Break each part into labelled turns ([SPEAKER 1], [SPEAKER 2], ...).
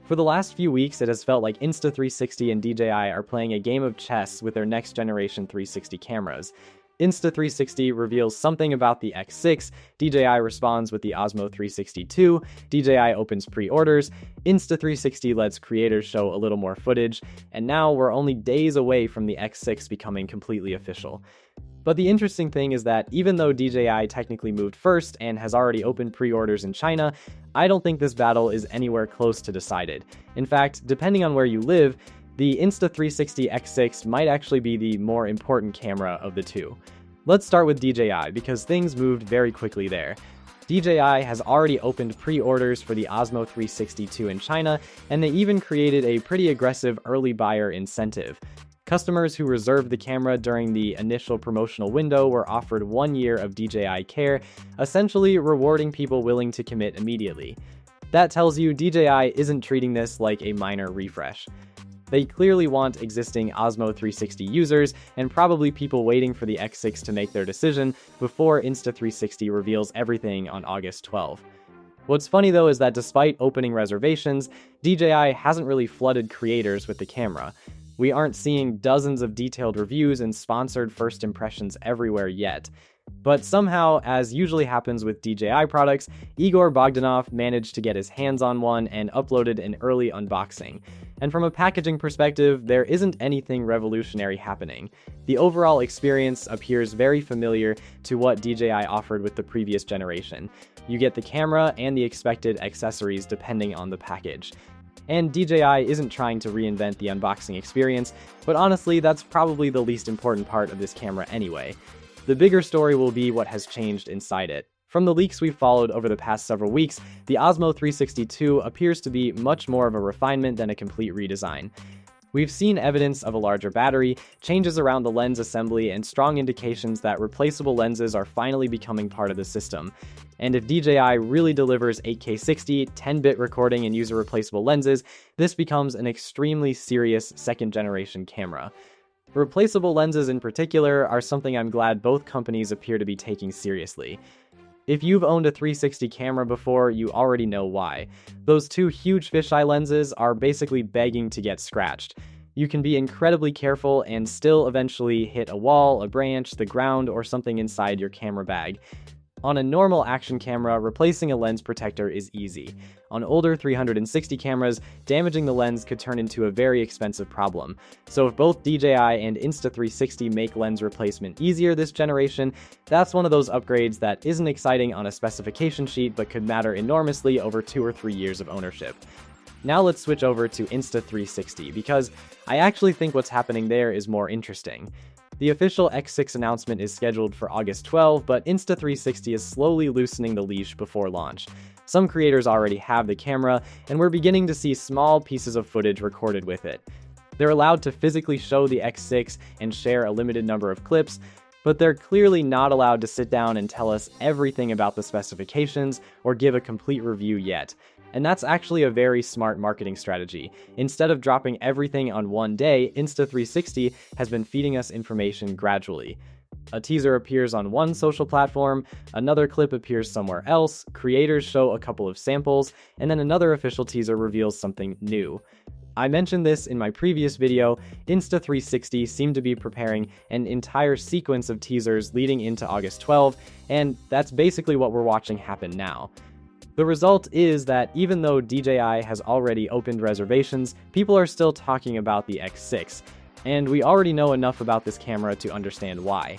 [SPEAKER 1] For the last few weeks, it has felt like Insta360 and DJI are playing a game of chess with their next generation 360 cameras. Insta360 reveals something about the X6, DJI responds with the Osmo 360 II, DJI opens pre-orders, Insta360 lets creators show a little more footage, and now we're only days away from the X6 becoming completely official. But the interesting thing is that even though DJI technically moved first and has already opened pre-orders in China, I don't think this battle is anywhere close to decided. In fact, depending on where you live, the Insta360 X6 might actually be the more important camera of the two. Let's start with DJI because things moved very quickly there. DJI has already opened pre-orders for the Osmo 360 II in China, and they even created a pretty aggressive early buyer incentive. Customers who reserved the camera during the initial promotional window were offered 1 year of DJI Care, essentially rewarding people willing to commit immediately. That tells you DJI isn't treating this like a minor refresh. They clearly want existing Osmo 360 users and probably people waiting for the X6 to make their decision before Insta360 reveals everything on August 12. What's funny though is that despite opening reservations, DJI hasn't really flooded creators with the camera. We aren't seeing dozens of detailed reviews and sponsored first impressions everywhere yet. But somehow, as usually happens with DJI products, Igor Bogdanov managed to get his hands on one and uploaded an early unboxing. And from a packaging perspective, there isn't anything revolutionary happening. The overall experience appears very familiar to what DJI offered with the previous generation. You get the camera and the expected accessories depending on the package. And DJI isn't trying to reinvent the unboxing experience, but honestly, that's probably the least important part of this camera anyway. The bigger story will be what has changed inside it. From the leaks we've followed over the past several weeks, the Osmo 360 II appears to be much more of a refinement than a complete redesign. We've seen evidence of a larger battery, changes around the lens assembly, and strong indications that replaceable lenses are finally becoming part of the system. And if DJI really delivers 8K 60, 10-bit recording, and user-replaceable lenses, this becomes an extremely serious second-generation camera. Replaceable lenses in particular are something I'm glad both companies appear to be taking seriously. If you've owned a 360 camera before, you already know why. Those two huge fisheye lenses are basically begging to get scratched. You can be incredibly careful and still eventually hit a wall, a branch, the ground, or something inside your camera bag. On a normal action camera, replacing a lens protector is easy. On older 360 cameras, damaging the lens could turn into a very expensive problem. So if both DJI and Insta360 make lens replacement easier this generation, that's one of those upgrades that isn't exciting on a specification sheet but could matter enormously over 2 or 3 years of ownership. Now let's switch over to Insta360 because I actually think what's happening there is more interesting. The official X6 announcement is scheduled for August 12, but Insta360 is slowly loosening the leash before launch. Some creators already have the camera, and we're beginning to see small pieces of footage recorded with it. They're allowed to physically show the X6 and share a limited number of clips, but they're clearly not allowed to sit down and tell us everything about the specifications or give a complete review yet. And that's actually a very smart marketing strategy. Instead of dropping everything on one day, Insta360 has been feeding us information gradually. A teaser appears on one social platform, another clip appears somewhere else, creators show a couple of samples, and then another official teaser reveals something new. I mentioned this in my previous video, Insta360 seemed to be preparing an entire sequence of teasers leading into August 12, and that's basically what we're watching happen now. The result is that even though DJI has already opened reservations, people are still talking about the X6, and we already know enough about this camera to understand why.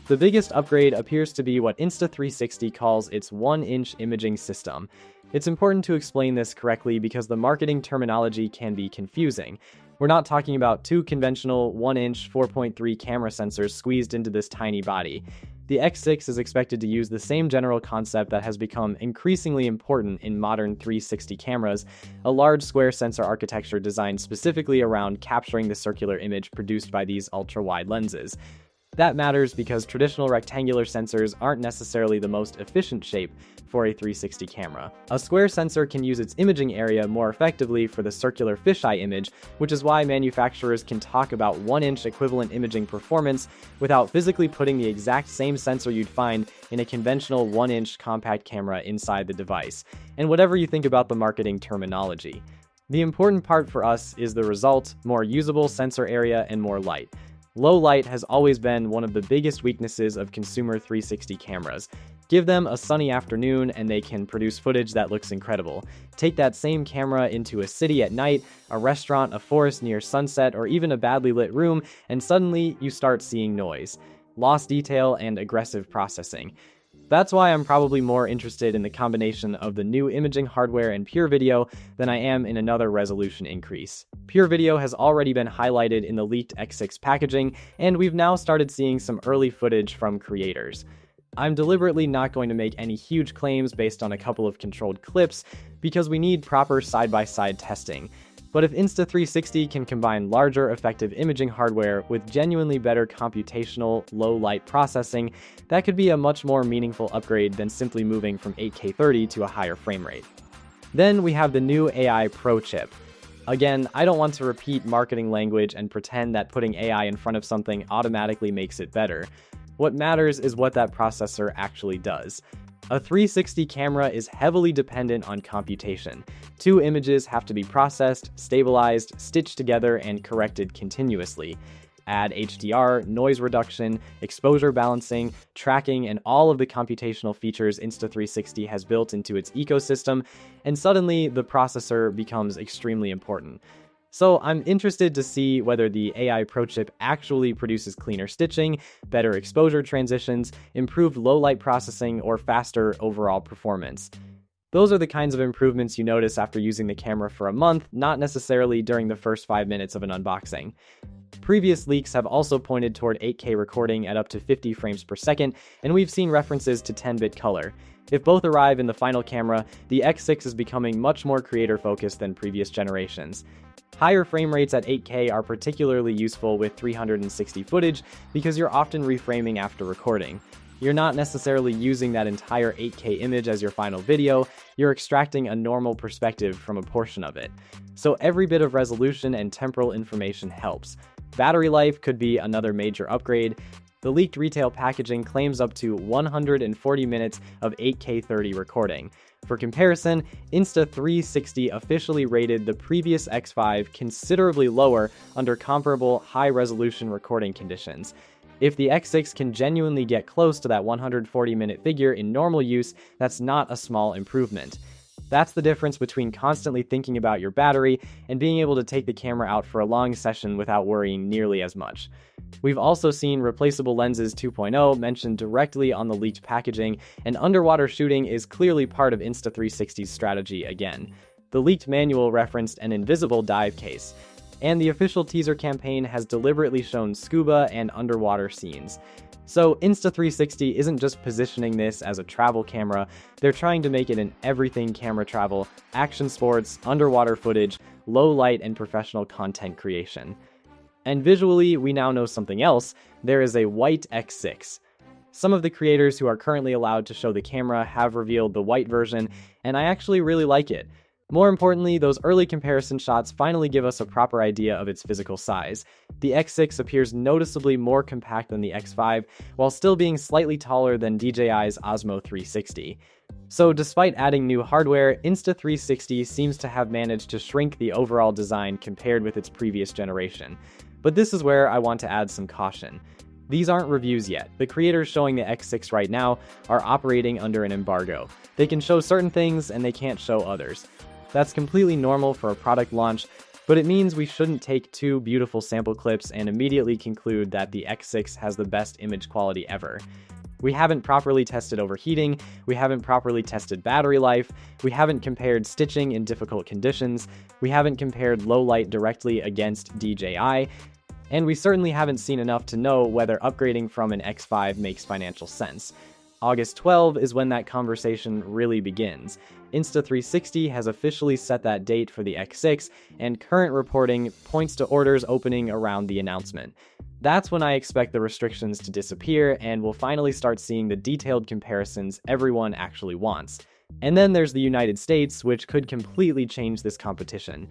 [SPEAKER 1] The biggest upgrade appears to be what Insta360 calls its 1-inch imaging system. It's important to explain this correctly because the marketing terminology can be confusing. We're not talking about two conventional 1-inch 4.3 camera sensors squeezed into this tiny body. The X6 is expected to use the same general concept that has become increasingly important in modern 360 cameras, a large square sensor architecture designed specifically around capturing the circular image produced by these ultra-wide lenses. That matters because traditional rectangular sensors aren't necessarily the most efficient shape for a 360 camera. A square sensor can use its imaging area more effectively for the circular fisheye image, which is why manufacturers can talk about 1-inch equivalent imaging performance without physically putting the exact same sensor you'd find in a conventional 1-inch compact camera inside the device. And whatever you think about the marketing terminology, The important part for us is the result: more usable sensor area and more light. Low light has always been one of the biggest weaknesses of consumer 360 cameras. Give them a sunny afternoon and they can produce footage that looks incredible. Take that same camera into a city at night, a restaurant, a forest near sunset, or even a badly lit room, and suddenly you start seeing noise, lost detail, and aggressive processing. That's why I'm probably more interested in the combination of the new imaging hardware and PureVideo than I am in another resolution increase. PureVideo has already been highlighted in the leaked X6 packaging, and we've now started seeing some early footage from creators. I'm deliberately not going to make any huge claims based on a couple of controlled clips because we need proper side-by-side testing. But if Insta360 can combine larger, effective imaging hardware with genuinely better computational, low-light processing, that could be a much more meaningful upgrade than simply moving from 8K 30 to a higher frame rate. Then we have the new AI Pro chip. Again, I don't want to repeat marketing language and pretend that putting AI in front of something automatically makes it better. What matters is what that processor actually does. A 360 camera is heavily dependent on computation. Two images have to be processed, stabilized, stitched together, and corrected continuously. Add HDR, noise reduction, exposure balancing, tracking, and all of the computational features Insta360 has built into its ecosystem, and suddenly the processor becomes extremely important. So I'm interested to see whether the AI Pro chip actually produces cleaner stitching, better exposure transitions, improved low-light processing, or faster overall performance. Those are the kinds of improvements you notice after using the camera for a month, not necessarily during the first 5 minutes of an unboxing. Previous leaks have also pointed toward 8K recording at up to 50 frames per second, and we've seen references to 10-bit color. If both arrive in the final camera, the X6 is becoming much more creator-focused than previous generations. Higher frame rates at 8K are particularly useful with 360 footage because you're often reframing after recording. You're not necessarily using that entire 8K image as your final video, you're extracting a normal perspective from a portion of it. So every bit of resolution and temporal information helps. Battery life could be another major upgrade. The leaked retail packaging claims up to 140 minutes of 8K 30 recording. For comparison, Insta360 officially rated the previous X5 considerably lower under comparable high-resolution recording conditions. If the X6 can genuinely get close to that 140-minute figure in normal use, that's not a small improvement. That's the difference between constantly thinking about your battery and being able to take the camera out for a long session without worrying nearly as much. We've also seen replaceable lenses 2.0 mentioned directly on the leaked packaging, and underwater shooting is clearly part of Insta360's strategy again. The leaked manual referenced an invisible dive case, and the official teaser campaign has deliberately shown scuba and underwater scenes. So Insta360 isn't just positioning this as a travel camera, they're trying to make it an everything camera travel, action sports, underwater footage, low light, and professional content creation. And visually, we now know something else: there is a white X6. Some of the creators who are currently allowed to show the camera have revealed the white version, and I actually really like it. More importantly, those early comparison shots finally give us a proper idea of its physical size. The X6 appears noticeably more compact than the X5, while still being slightly taller than DJI's Osmo 360. So despite adding new hardware, Insta360 seems to have managed to shrink the overall design compared with its previous generation. But this is where I want to add some caution. These aren't reviews yet. The creators showing the X6 right now are operating under an embargo. They can show certain things and they can't show others. That's completely normal for a product launch, but it means we shouldn't take two beautiful sample clips and immediately conclude that the X6 has the best image quality ever. We haven't properly tested overheating, we haven't properly tested battery life, we haven't compared stitching in difficult conditions, we haven't compared low light directly against DJI, and we certainly haven't seen enough to know whether upgrading from an X5 makes financial sense. August 12 is when that conversation really begins. Insta360 has officially set that date for the X6, and current reporting points to orders opening around the announcement. That's when I expect the restrictions to disappear, and we'll finally start seeing the detailed comparisons everyone actually wants. And then there's the United States, which could completely change this competition.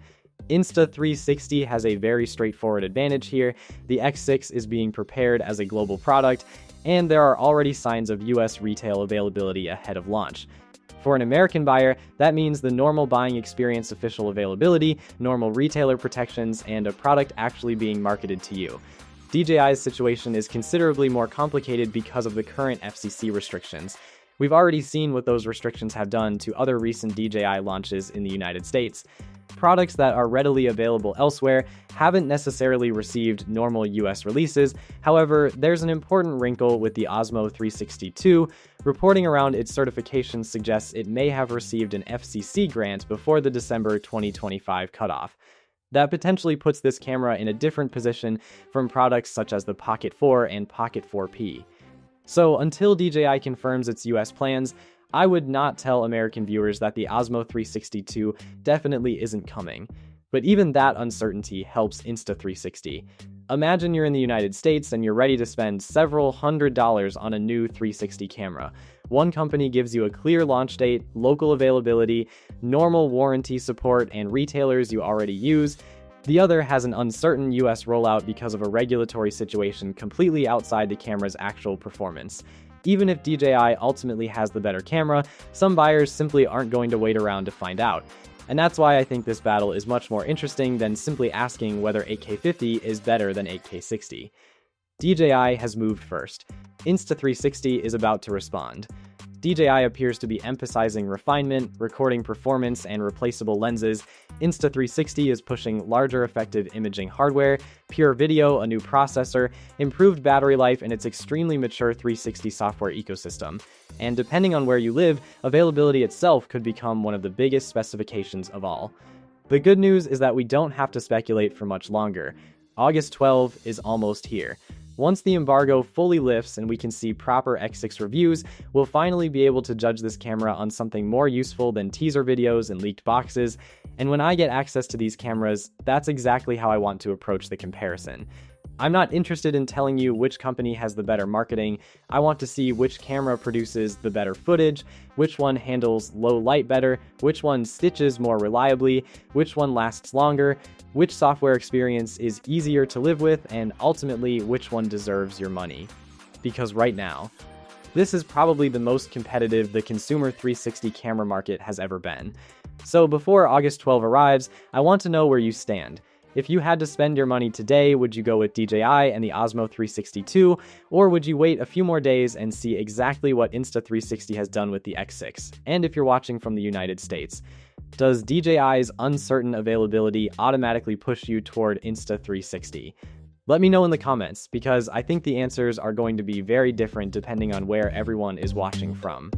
[SPEAKER 1] Insta360 has a very straightforward advantage here. The X6 is being prepared as a global product, and there are already signs of US retail availability ahead of launch. For an American buyer, that means the normal buying experience, official availability, normal retailer protections, and a product actually being marketed to you. DJI's situation is considerably more complicated because of the current FCC restrictions. We've already seen what those restrictions have done to other recent DJI launches in the United States. Products that are readily available elsewhere haven't necessarily received normal US releases. However, there's an important wrinkle with the Osmo 360 II. Reporting around its certification suggests it may have received an FCC grant before the December 2025 cutoff. That potentially puts this camera in a different position from products such as the Pocket 4 and Pocket 4P. So until DJI confirms its US plans, I would not tell American viewers that the Osmo 360 II definitely isn't coming. But even that uncertainty helps Insta360. Imagine you're in the United States and you're ready to spend several $100s on a new 360 camera. One company gives you a clear launch date, local availability, normal warranty support, and retailers you already use. The other has an uncertain US rollout because of a regulatory situation completely outside the camera's actual performance. Even if DJI ultimately has the better camera, some buyers simply aren't going to wait around to find out. And that's why I think this battle is much more interesting than simply asking whether 8K50 is better than 8K60. DJI has moved first. Insta360 is about to respond. DJI appears to be emphasizing refinement, recording performance, and replaceable lenses. Insta360 is pushing larger effective imaging hardware, PureVideo, a new processor, improved battery life, and its extremely mature 360 software ecosystem. And depending on where you live, availability itself could become one of the biggest specifications of all. The good news is that we don't have to speculate for much longer. August 12 is almost here. Once the embargo fully lifts and we can see proper X6 reviews, we'll finally be able to judge this camera on something more useful than teaser videos and leaked boxes. And when I get access to these cameras, that's exactly how I want to approach the comparison. I'm not interested in telling you which company has the better marketing. I want to see which camera produces the better footage, which one handles low light better, which one stitches more reliably, which one lasts longer, which software experience is easier to live with, and ultimately which one deserves your money. Because right now, this is probably the most competitive the consumer 360 camera market has ever been. So before August 12 arrives, I want to know where you stand. If you had to spend your money today, would you go with DJI and the Osmo 360 II, or would you wait a few more days and see exactly what Insta360 has done with the X6? And if you're watching from the United States, does DJI's uncertain availability automatically push you toward Insta360? Let me know in the comments, because I think the answers are going to be very different depending on where everyone is watching from.